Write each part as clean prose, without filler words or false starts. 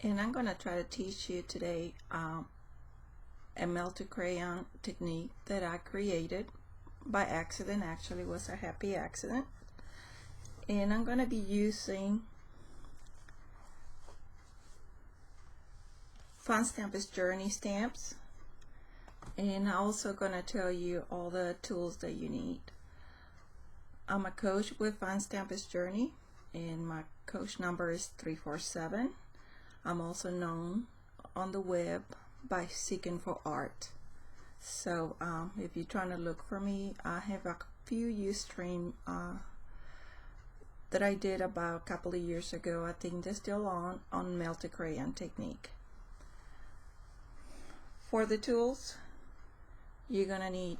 And I'm going to try to teach you today a melted crayon technique that I created by accident. Actually, it was a happy accident. And I'm going to be using Fun Stampers Journey stamps, and I'm also going to tell you all the tools that you need. I'm a coach with Fun Stampers Journey, and my coach number is 347. I'm also known on the web by Seeking4Art. So if you're trying to look for me, I have a few Ustream that I did about a couple of years ago. I think they're still on melted crayon technique. For the tools, you're gonna need,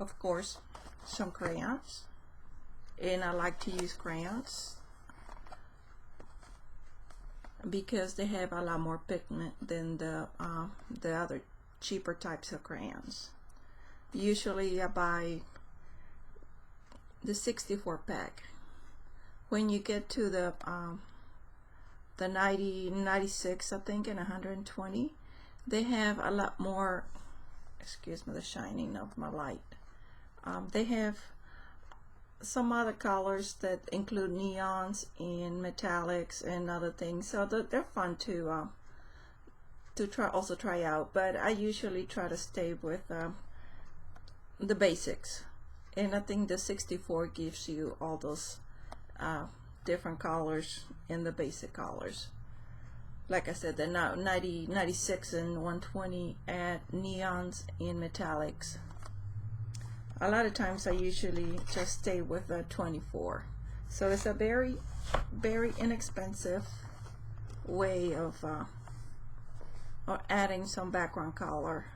of course, some crayons, and I like to use crayons because they have a lot more pigment than the other cheaper types of crayons. Usually I buy the 64 pack. When you get to the 90, 96, I think, and 120, they have a lot more, excuse me the shining of my light, they have some other colors that include neons and metallics and other things, so they're fun to try out. But I usually try to stay with the basics, and I think the 64 gives you all those different colors in the basic colors. Like I said, the 90, 96 and 120 add neons and metallics. A lot of times I usually just stay with a 24. So it's a very, very inexpensive way of adding some background color,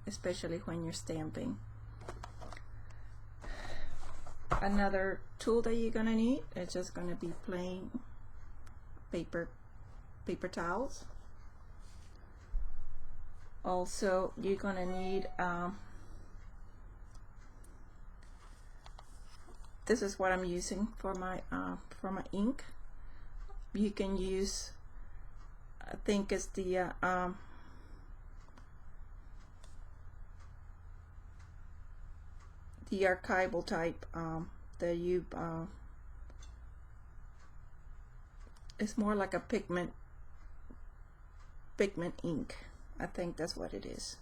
especially when you're stamping. Another tool that you're gonna need is just gonna be plain paper towels. Also, you're gonna need this is what I'm using for my ink. You can use, I think it's the archival type that you it's more like a pigment ink. I think that's what it is.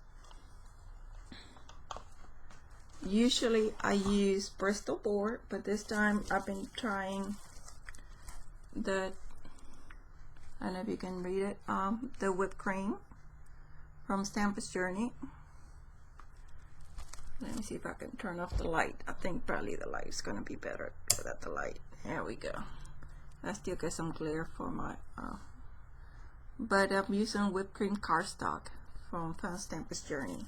Usually I use Bristol board, but this time I've been trying the, I don't know if you can read it, the whipped cream from Stampers Journey. Let me see if I can turn off the light. I think probably the light's gonna be better without the light. There we go. I still get some glare for my but I'm using whipped cream cardstock from Fun Stampers Journey.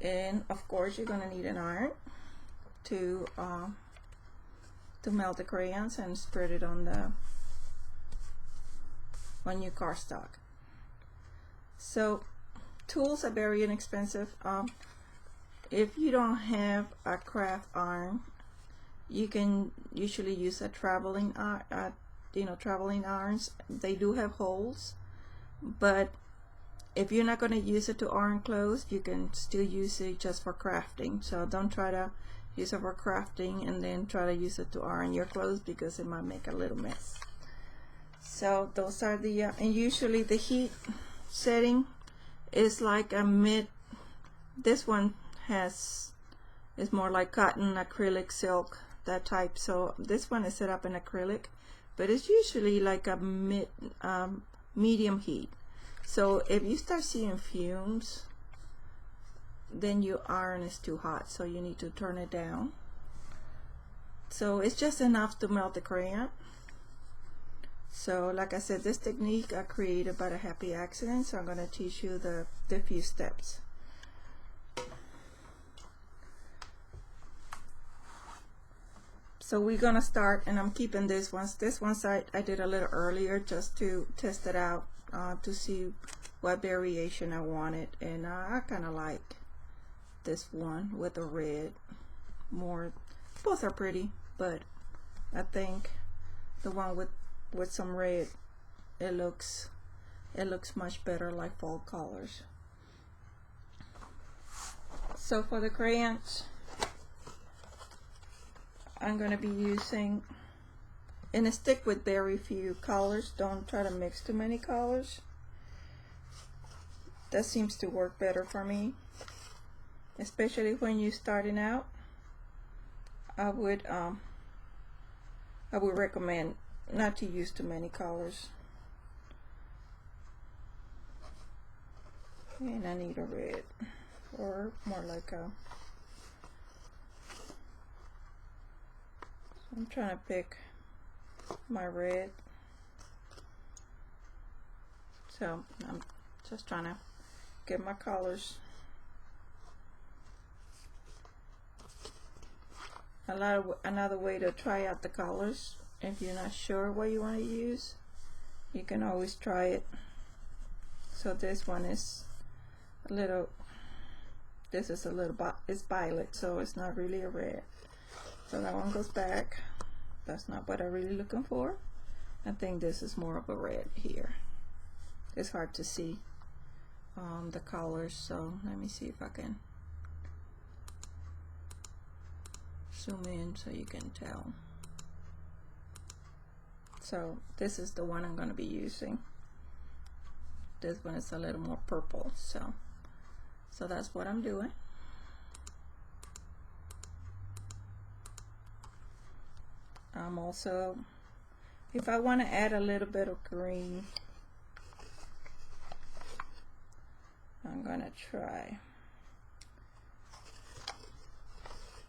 And of course you're gonna need an iron to melt the crayons and spread it on your cardstock. So tools are very inexpensive. If you don't have a craft iron, you can usually use a traveling traveling irons. They do have holes, but if you're not going to use it to iron clothes, you can still use it just for crafting. So don't try to use it for crafting and then try to use it to iron your clothes, because it might make a little mess. So those are the and usually the heat setting is like a mid. This one is more like cotton, acrylic, silk, that type. So this one is set up in acrylic, but it's usually like a medium heat. So if you start seeing fumes, then your iron is too hot, so you need to turn it down. So it's just enough to melt the crayon. So like I said, this technique I created by a happy accident, so I'm going to teach you the few steps. So we're going to start, and I'm keeping this one. This one I did a little earlier just to test it out, to see what variation I wanted, and I kind of like this one with the red more. Both are pretty, but I think the one with with some red, it looks much better, like fall colors. So for the crayons, I'm going to be using, and stick with very few colors. Don't try to mix too many colors. That seems to work better for me, especially when you're starting out. I would recommend not to use too many colors. And I need a red, or more like a, I'm trying to pick my red. So I'm just trying to get my colors. Another way to try out the colors, if you're not sure what you want to use, you can always try it. So this one is a little, this is a little, it's violet, so it's not really a red. So that one goes back. That's not what I'm really looking for. I think this is more of a red here. It's hard to see the colors, so let me see if I can zoom in so you can tell. So this is the one I'm going to be using. This one is a little more purple, so that's what I'm doing. I'm also, if I want to add a little bit of green, I'm gonna try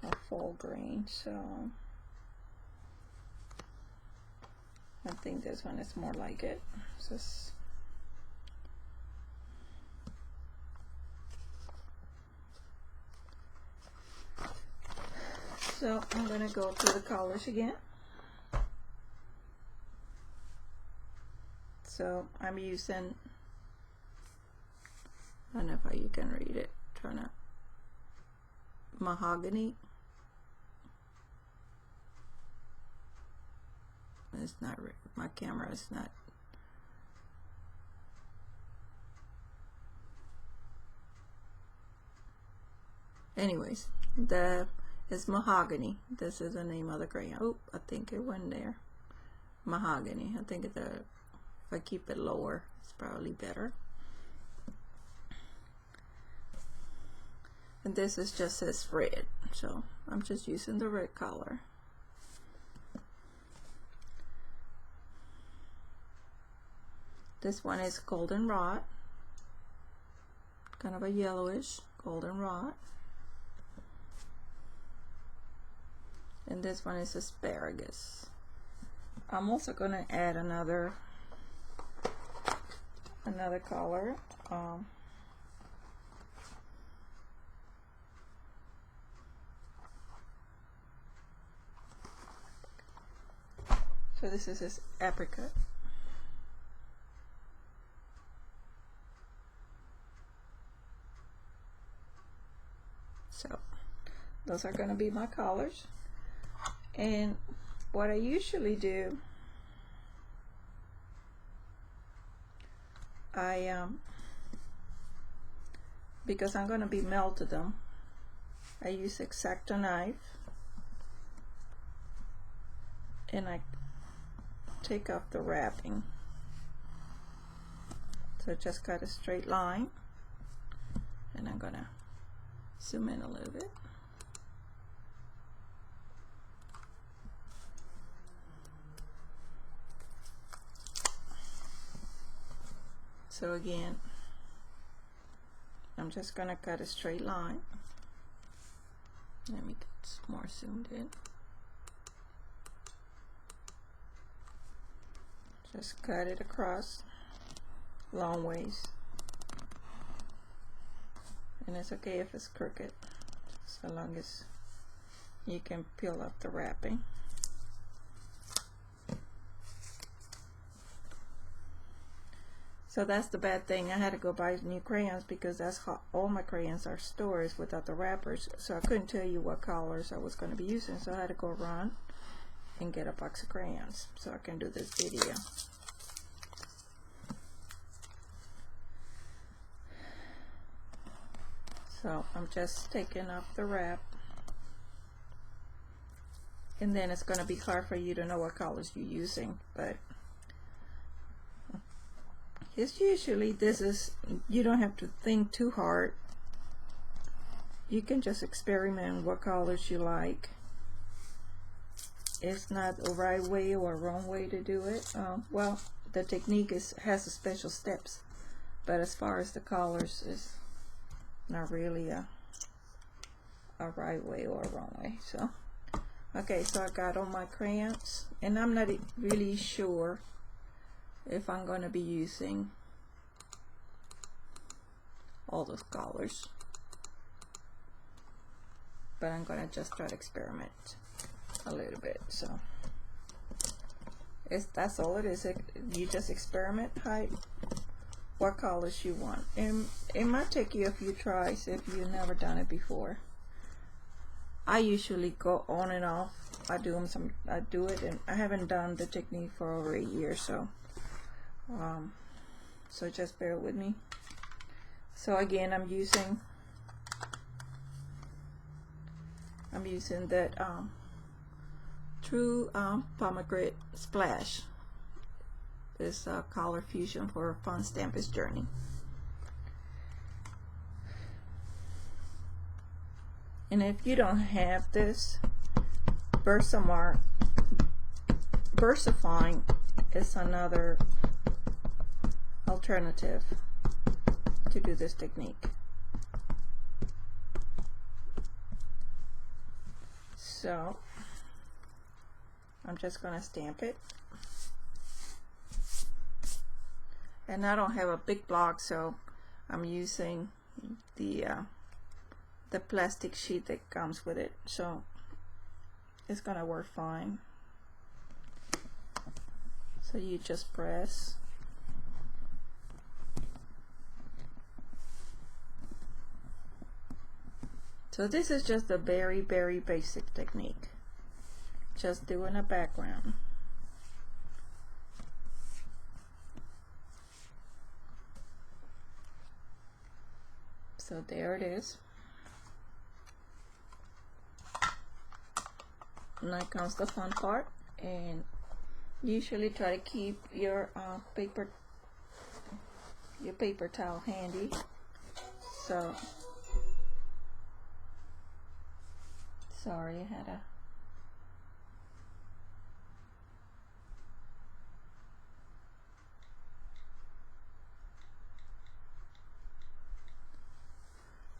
a full green. So I think this one is more like it. So I'm gonna go through the colors again. So I'm using, I don't know how you can read it, trying to, mahogany. It's not, my camera is not. Anyways, it's mahogany. This is the name of the crayon. Oh, I think it went there. Mahogany. I think if I keep it lower, it's probably better. And this is just says red, so I'm just using the red color. This one is goldenrod, kind of a yellowish goldenrod. And this one is asparagus. I'm also going to add another color. So this is his apricot. So those are going to be my colors. And what I usually do, because I'm going to be melting them, I use X-Acto knife and I take off the wrapping. So just cut a straight line, and I'm gonna zoom in a little bit. So again, I'm just gonna cut a straight line. Let me get more zoomed in. Just cut it across long ways, and it's okay if it's crooked, so long as you can peel off the wrapping. So that's the bad thing. I had to go buy new crayons because that's how all my crayons are stored, without the wrappers. So I couldn't tell you what colors I was going to be using, so I had to go around and get a box of crayons so I can do this video. So I'm just taking off the wrap, and then it's going to be hard for you to know what colors you're using, but it's usually, you don't have to think too hard. You can just experiment what colors you like. It's not a right way or a wrong way to do it. Well, the technique has special steps, but as far as the colors, it's not really a right way or a wrong way. So okay, so I got all my crayons, and I'm not really sure if I'm going to be using all those colors, but I'm going to just try to experiment a little bit. So that's all it is. You just experiment what colors you want, and it might take you a few tries if you've never done it before. I usually go on and off. I do it, and I haven't done the technique for over a year, so so just bear with me. So again, I'm using that True Pomegranate Splash. This color fusion for Fun Stampers Journey. And if you don't have this, Versafine is another alternative to do this technique. So I'm just going to stamp it, and I don't have a big block, so I'm using the plastic sheet that comes with it, so it's gonna work fine. So you just press, so this is just a very basic technique, just doing a background. So there it is. Now comes the fun part, and usually try to keep your paper towel handy. So sorry, I had a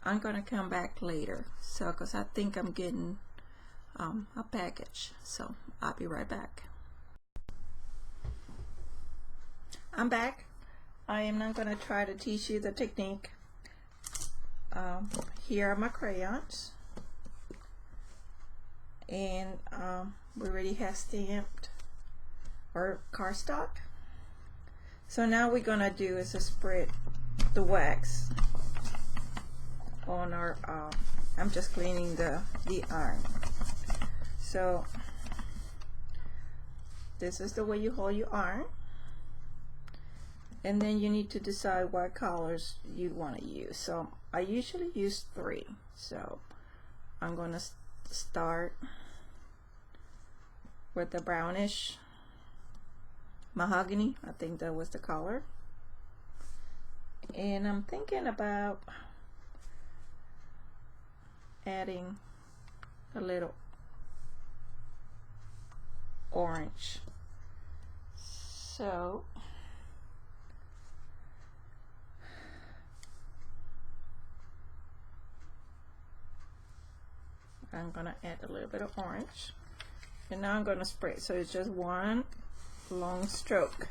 I'm gonna come back later, so because I think I'm getting a package, so I'll be right back. I'm back. I am now going to try to teach you the technique. Here are my crayons, and we already have stamped our cardstock. So now we're going to do is to spread the wax on our I'm just cleaning the iron. So this is the way you hold your iron, and then you need to decide what colors you want to use. So I usually use 3, so I'm going to start with the brownish mahogany. I think that was the color, and I'm thinking about adding a little orange. So I'm gonna add a little bit of orange, and now I'm gonna spray. So it's just one long stroke.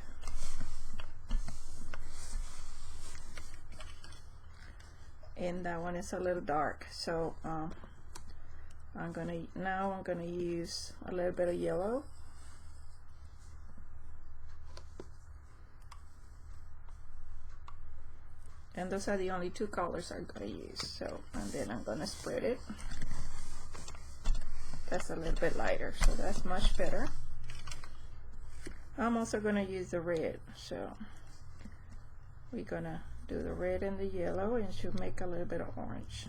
And that one is a little dark, so I'm gonna use a little bit of yellow, and those are the only 2 colors I'm gonna use. So, and then I'm gonna spread it that's a little bit lighter, so that's much better. I'm also going to use the red, so we're going to do the red and the yellow, and she'll make a little bit of orange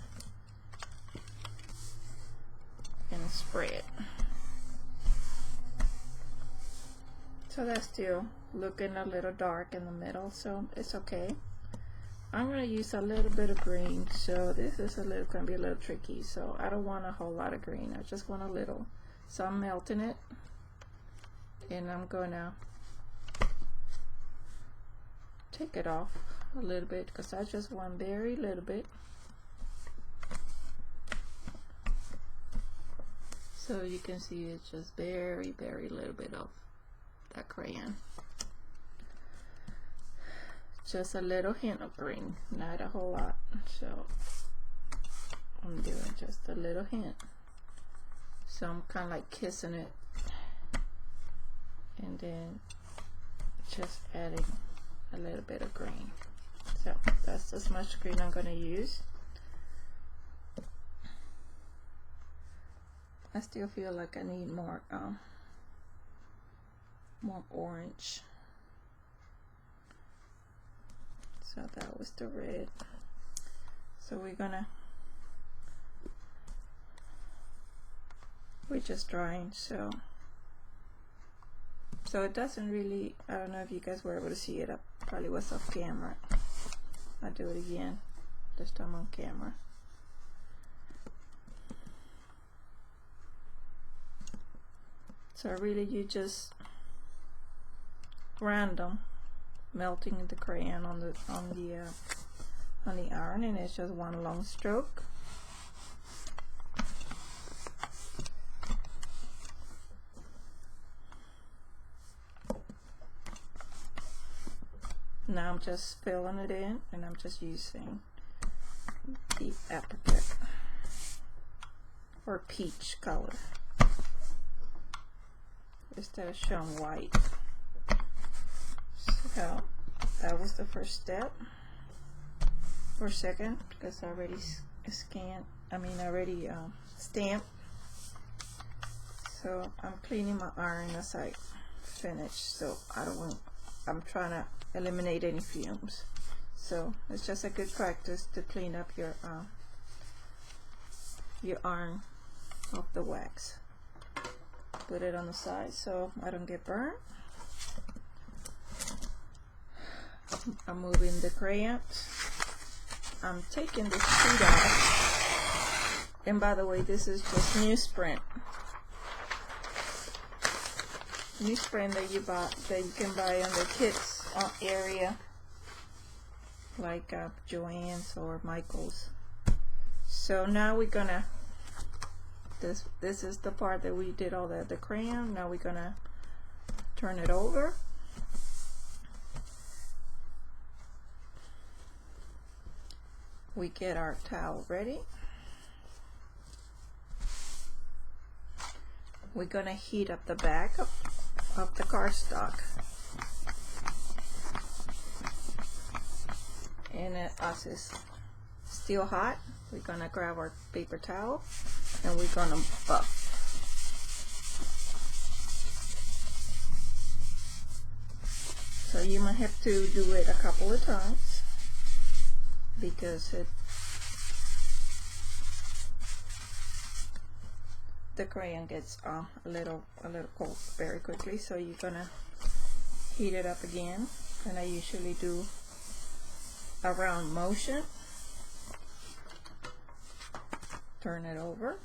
and spread. So that's still looking a little dark in the middle, so it's okay. I'm going to use a little bit of green, so this is going to be a little tricky, so I don't want a whole lot of green, I just want a little. So I'm melting it, and I'm going to take it off a little bit because I just want very little bit. So you can see it's just very little bit of that crayon. Just a little hint of green, not a whole lot. So I'm doing just a little hint. So I'm kind of like kissing it, and then just adding a little bit of green. So that's as much green I'm going to use. I still feel like I need more orange. So that was the red. So we're just drying, so it doesn't really, I don't know if you guys were able to see it, I probably was off camera. I'll do it again, this time on camera. So really you just random melting the crayon on the iron, and it's just one long stroke. Now I'm just filling it in, and I'm just using the apricot or peach color instead of showing white. So that was the first step, or second, because I already stamped. So I'm cleaning my iron as I finish, so I'm trying to eliminate any fumes. So it's just a good practice to clean up your iron off the wax. Put it on the side so I don't get burned. I'm moving the crayon. I'm taking the sheet off, and by the way, this is just newsprint that you can buy in the kids area, like Joann's or Michael's. So now we're gonna, this is the part that we did all the crayon. Now we're gonna turn it over. We get our towel ready. We're gonna heat up the back of the cardstock, and as it's still hot, we're gonna grab our paper towel and we're gonna buff. So you might have to do it a couple of times because the crayon gets a little cold very quickly. So you're gonna heat it up again, and I usually do a round motion. Turn it over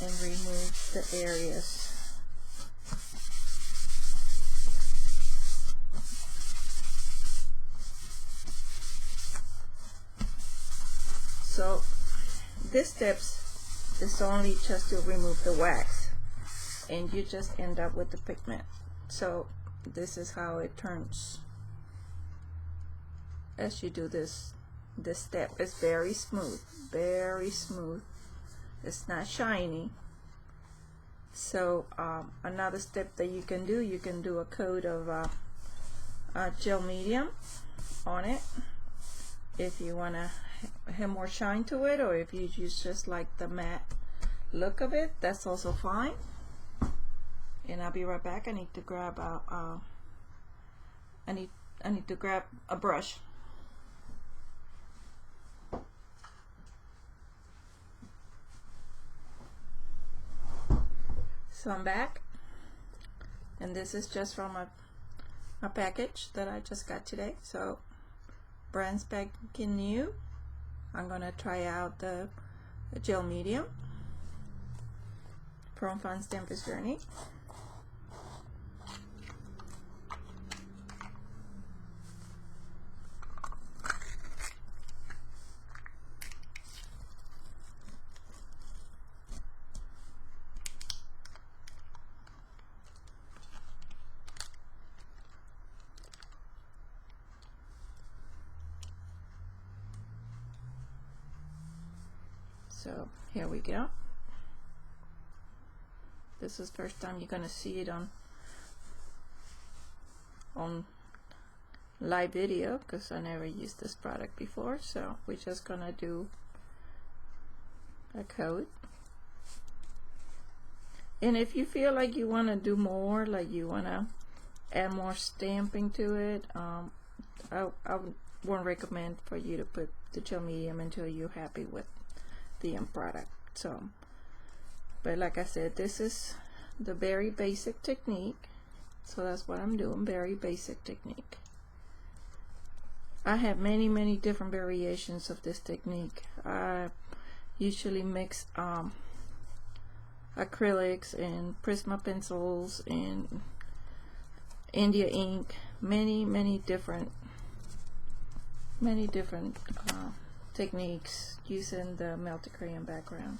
and remove the areas. So this steps is only just to remove the wax, and you just end up with the pigment. So this is how it turns as you do this step. It's very smooth, it's not shiny. So another step that you can do a coat of gel medium on it, if you want to have more shine to it, or if you just like the matte look of it, that's also fine. And I'll be right back. I need to grab I need to grab a brush. So I'm back, and this is just from a package that I just got today. So brand spanking new. I'm gonna try out the gel medium from Fun Stampers Journey. So here we go. This is the first time you're gonna see it on live video, because I never used this product before. So we're just gonna do a coat. And if you feel like you want to do more, like you want to add more stamping to it, I won't recommend for you to put the gel medium until you're happy with the end product. So, but like I said, this is the very basic technique, so that's what I'm doing, very basic technique. I have many different variations of this technique. I usually mix acrylics and Prisma pencils and India ink, many different techniques using the melted crayon background.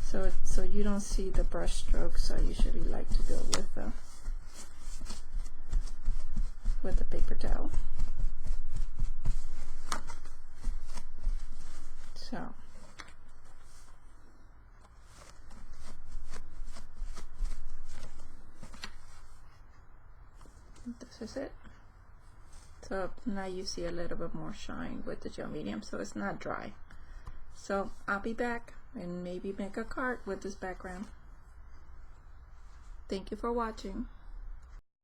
So you don't see the brush strokes. I usually like to go with the paper towel. So this is it. So now you see a little bit more shine with the gel medium, so it's not dry. So I'll be back and maybe make a card with this background. Thank you for watching.